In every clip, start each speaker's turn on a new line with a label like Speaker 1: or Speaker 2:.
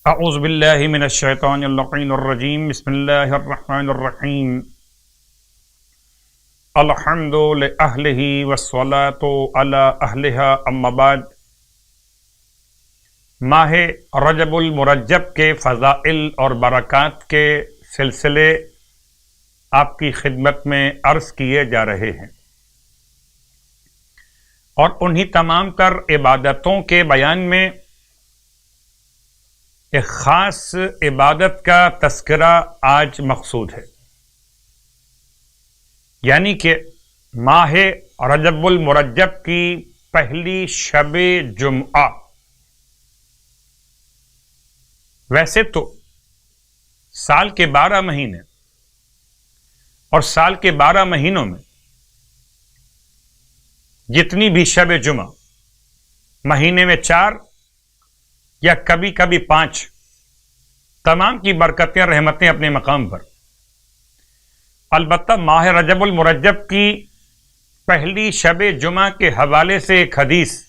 Speaker 1: اعوذ باللہ من الشیطان اللعین الرجیم بسم اللہ الرحمن الرحیم الحمد لأہلہ والصلاة علی اہلہا اما بعد۔ ماہ رجب المرجب کے فضائل اور برکات کے سلسلے آپ کی خدمت میں عرض کیے جا رہے ہیں، اور انہی تمام تر عبادتوں کے بیان میں ایک خاص عبادت کا تذکرہ آج مقصود ہے، یعنی کہ ماہ رجب المرجب کی پہلی شب جمعہ۔ ویسے تو سال کے 12 مہینے اور سال کے 12 مہینوں میں جتنی بھی شب جمعہ مہینے میں 4 یا کبھی کبھی 5، تمام کی برکتیں رحمتیں اپنے مقام پر۔ البتہ ماہ رجب المرجب کی پہلی شب جمعہ کے حوالے سے ایک حدیث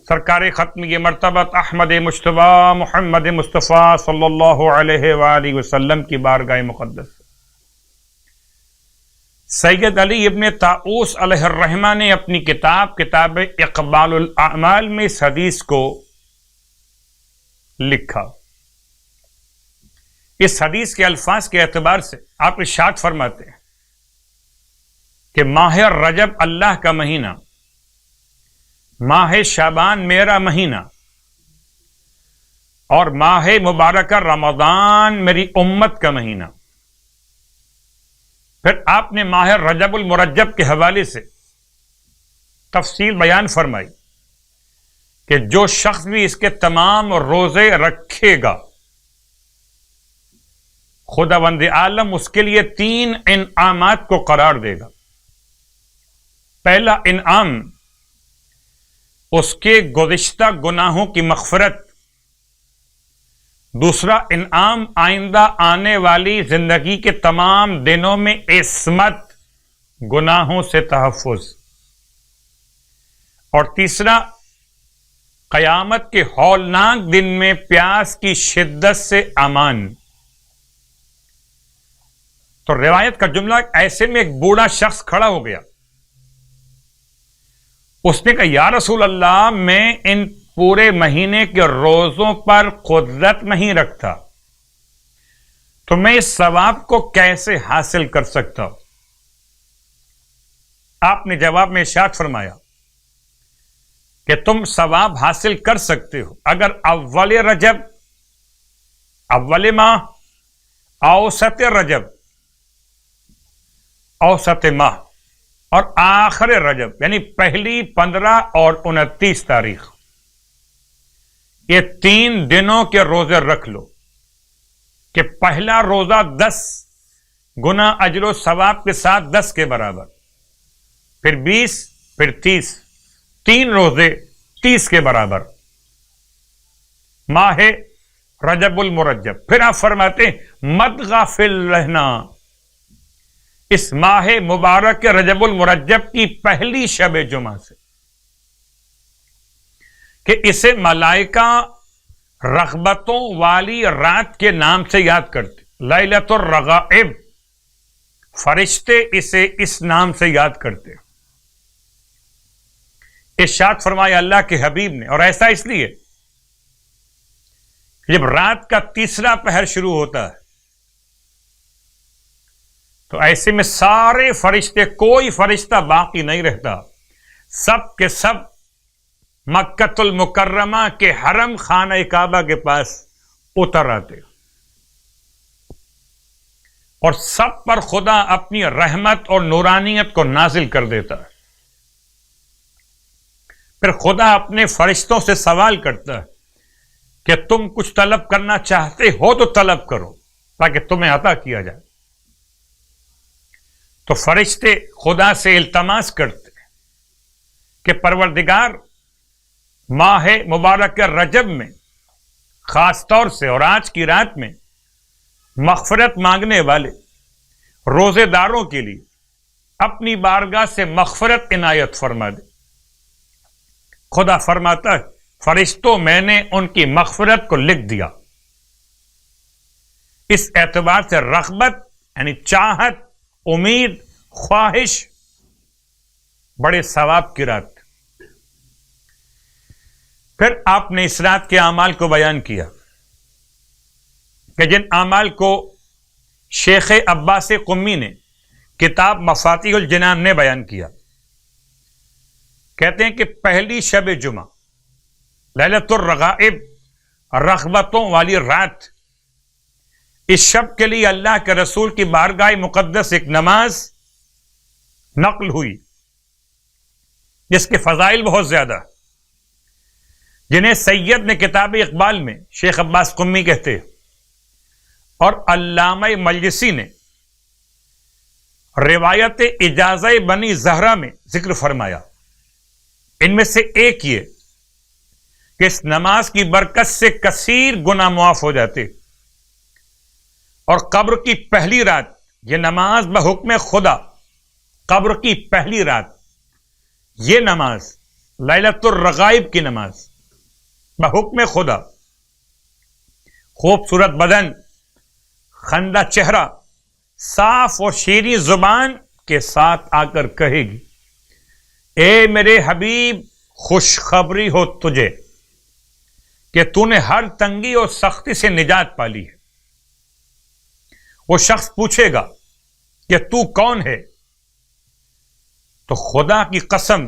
Speaker 1: سرکار ختم یہ مرتبت احمد مجتبی محمد مصطفیٰ صلی اللہ علیہ وآلہ وسلم کی بارگاہ مقدس سید علی ابن طاؤس علیہ الرحمہ نے اپنی کتاب اقبال الاعمال میں اس حدیث کو لکھا۔ اس حدیث کے الفاظ کے اعتبار سے آپ ارشاد فرماتے ہیں کہ ماہ رجب اللہ کا مہینہ، ماہ شعبان میرا مہینہ، اور ماہ مبارکہ رمضان میری امت کا مہینہ۔ پھر آپ نے ماہ رجب المرجب کے حوالے سے تفصیل بیان فرمائی کہ جو شخص بھی اس کے تمام روزے رکھے گا، خداوند عالم اس کے لیے 3 انعامات کو قرار دے گا۔ پہلا انعام اس کے گزشتہ گناہوں کی مغفرت، دوسرا انعام آئندہ آنے والی زندگی کے تمام دنوں میں عصمت، گناہوں سے تحفظ، اور تیسرا قیامت کے ہولناک دن میں پیاس کی شدت سے امان۔ تو روایت کا جملہ، ایسے میں ایک بوڑھا شخص کھڑا ہو گیا، اس نے کہا یا رسول اللہ، میں ان پورے مہینے کے روزوں پر قدرت نہیں رکھتا، تو میں اس ثواب کو کیسے حاصل کر سکتا ہوں؟ آپ نے جواب میں ارشاد فرمایا کہ تم ثواب حاصل کر سکتے ہو اگر اول رجب، اول ماہ، اوسط رجب، اوسط ماہ، اور آخر رجب، یعنی پہلی 15 اور 29 تاریخ، یہ 3 دنوں کے روزے رکھ لو کہ پہلا روزہ 10 گنا اجر و ثواب کے ساتھ 10 کے برابر، پھر 20، پھر 30، 3 روزے 30 کے برابر، ماہ رجب المرجب۔ پھر آپ فرماتے ہیں مت غافل رہنا اس ماہ مبارک رجب المرجب کی پہلی شب جمعہ سے، کہ اسے ملائکہ رغبتوں والی رات کے نام سے یاد کرتے، لیلۃ الرغائب، فرشتے اسے اس نام سے یاد کرتے۔ ارشاد فرمایا اللہ کے حبیب نے، اور ایسا اس لیے جب رات کا تیسرا پہر شروع ہوتا ہے تو ایسے میں سارے فرشتے، کوئی فرشتہ باقی نہیں رہتا، سب کے سب مکۃ المکرمہ کے حرم خانہ کعبہ کے پاس اتر آتے، اور سب پر خدا اپنی رحمت اور نورانیت کو نازل کر دیتا ہے۔ پھر خدا اپنے فرشتوں سے سوال کرتا ہے کہ تم کچھ طلب کرنا چاہتے ہو تو طلب کرو تاکہ تمہیں عطا کیا جائے۔ تو فرشتے خدا سے التماس کرتے کہ پروردگار، ماہ مبارک رجب میں خاص طور سے اور آج کی رات میں مغفرت مانگنے والے روزے داروں کے لیے اپنی بارگاہ سے مغفرت عنایت فرما دے۔ خدا فرماتا ہے فرشتوں میں نے ان کی مغفرت کو لکھ دیا. اس اعتبار سے رغبت یعنی چاہت، امید، خواہش بڑے ثواب کی رات. پھر آپ نے اس رات کے اعمال کو بیان کیا کہ جن اعمال کو شیخ عباس قمی نے کتاب مفاتیح الجنان میں بیان کیا. کہتے ہیں کہ پہلی شب جمعہ لیلۃ الرغائب، رغبتوں والی رات، اس شب کے لیے اللہ کے رسول کی بارگاہ مقدس ایک نماز نقل ہوئی جس کے فضائل بہت زیادہ، جنہیں سید نے کتاب اقبال میں شیخ عباس قمی کہتے اور علامہ مجلسی نے روایت اجازہ بنی زہرہ میں ذکر فرمایا. ان میں سے ایک یہ کہ اس نماز کی برکت سے کثیر گناہ معاف ہو جاتے، اور قبر کی پہلی رات یہ نماز بحکم خدا، قبر کی پہلی رات یہ نماز لیلۃ الرغائب کی نماز بحکم خدا، خوبصورت بدن، خندہ چہرہ، صاف اور شیریں زبان کے ساتھ آ کر کہے گی، اے میرے حبیب خوشخبری ہو تجھے کہ تو نے ہر تنگی اور سختی سے نجات پالی ہے. وہ شخص پوچھے گا کہ تو کون ہے؟ تو خدا کی قسم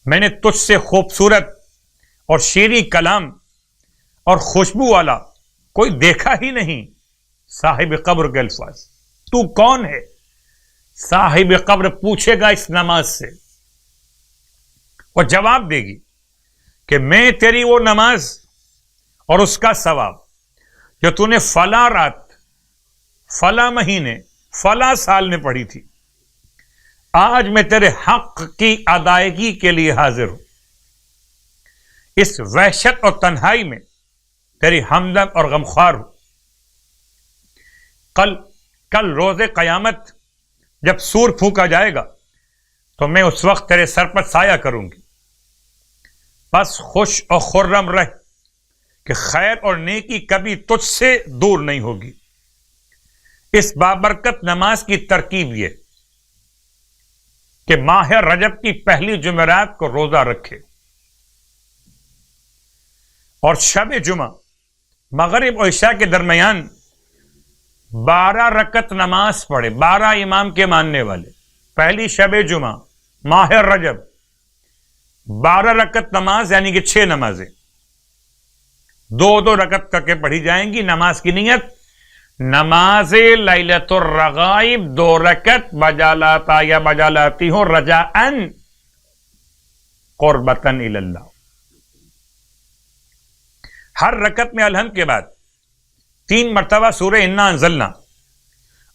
Speaker 1: میں نے تجھ سے خوبصورت اور شیریں کلام اور خوشبو والا کوئی دیکھا ہی نہیں. صاحب قبر کے الفاظ، تو کون ہے؟ صاحب قبر پوچھے گا اس نماز سے، وہ جواب دے گی کہ میں تیری وہ نماز اور اس کا ثواب جو تو نے فلاں رات، فلاں مہینے، فلاں سال میں پڑھی تھی، آج میں تیرے حق کی ادائیگی کے لیے حاضر ہوں. اس وحشت اور تنہائی میں تیری ہمدم اور غمخوار ہوں. کل روز قیامت جب سور پھونکا جائے گا تو میں اس وقت تیرے سر پر سایہ کروں گی. بس خوش اور خرم رہ کہ خیر اور نیکی کبھی تجھ سے دور نہیں ہوگی. اس بابرکت نماز کی ترکیب یہ کہ ماہ رجب کی پہلی جمعرات کو روزہ رکھے اور شب جمعہ مغرب اور عشاء کے درمیان 12 رکعت نماز پڑھے. 12 امام کے ماننے والے، پہلی شب جمعہ ماہ رجب 12 رکعت نماز، یعنی کہ 6 نمازیں 2 رکعت کر کے پڑھی جائیں گی. نماز کی نیت نماز لیلۃ الرغائب 2 رکعت بجا لاتا یا بجا لاتی ہوں رجاءً قربتاً الی اللہ. ہر رکعت میں الحمد کے بعد 3 مرتبہ سورہ انا انزلنا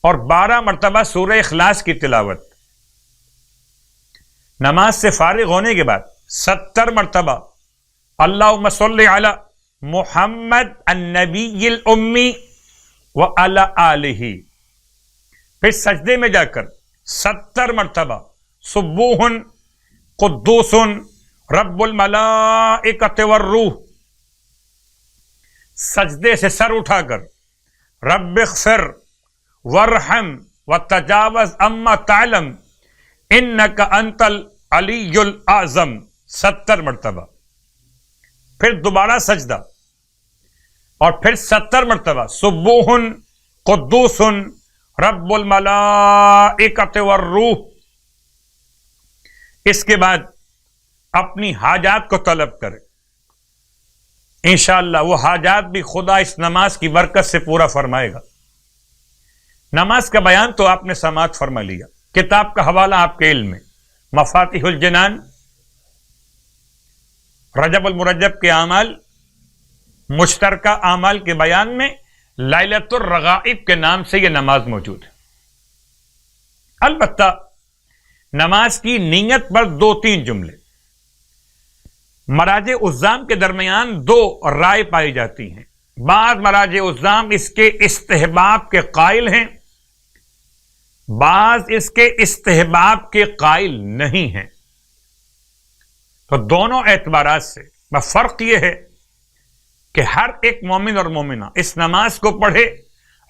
Speaker 1: اور 12 مرتبہ سورہ اخلاص کی تلاوت. نماز سے فارغ ہونے کے بعد 70 مرتبہ اللہم صلی علی محمد النبی الامی وعلی آلہ. پھر سجدے میں جا کر 70 مرتبہ سبوح قدوس رب الملائکۃ والروح. سجدے سے سر اٹھا کر رب اغفر وارحم وتجاوز اما تعلم انک انت العلی الاعظم 70 مرتبہ. پھر دوبارہ سجدہ اور پھر 70 مرتبہ سبوح قدوس رب الملائکۃ والروح. اس کے بعد اپنی حاجات کو طلب کرے، انشاءاللہ وہ حاجات بھی خدا اس نماز کی برکت سے پورا فرمائے گا. نماز کا بیان تو آپ نے سماعت فرما لیا. کتاب کا حوالہ آپ کے علم میں مفاتیح الجنان، رجب المرجب کے اعمال، مشترکہ اعمال کے بیان میں لیلۃ الرغائب کے نام سے یہ نماز موجود ہے. البتہ نماز کی نیت پر 2-3 جملے. مراجع عظام کے درمیان 2 رائے پائی جاتی ہیں. بعض مراجع عظام اس کے استحباب کے قائل ہیں، بعض اس کے استحباب کے قائل نہیں ہیں. تو دونوں اعتبارات سے فرق یہ ہے کہ ہر ایک مومن اور مومنہ اس نماز کو پڑھے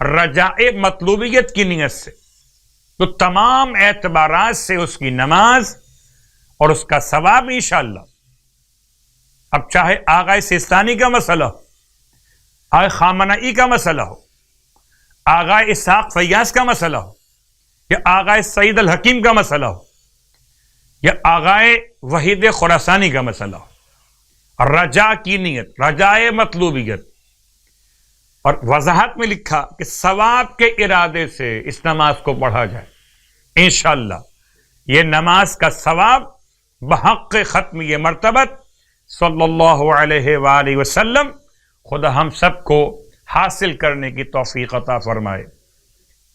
Speaker 1: رجاء مطلوبیت کی نیت سے، تو تمام اعتبارات سے اس کی نماز اور اس کا ثواب انشاءاللہ، اب چاہے آغا سیستانی کا مسئلہ ہو، آغا خامنائی کا مسئلہ ہو، آغا اسحاق فیاض کا مسئلہ ہو، یا آغا سعید الحکیم کا مسئلہ ہو، یا آغا وحید خراسانی کا مسئلہ ہو، رجا کی نیت، رجاء مطلوبیت، اور وضاحت میں لکھا کہ ثواب کے ارادے سے اس نماز کو پڑھا جائے، انشاءاللہ یہ نماز کا ثواب بحق ختم یہ مرتبت صلی اللہ علیہ وآلہ وسلم خدا ہم سب کو حاصل کرنے کی توفیق عطا فرمائے،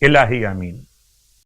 Speaker 1: الہی آمین۔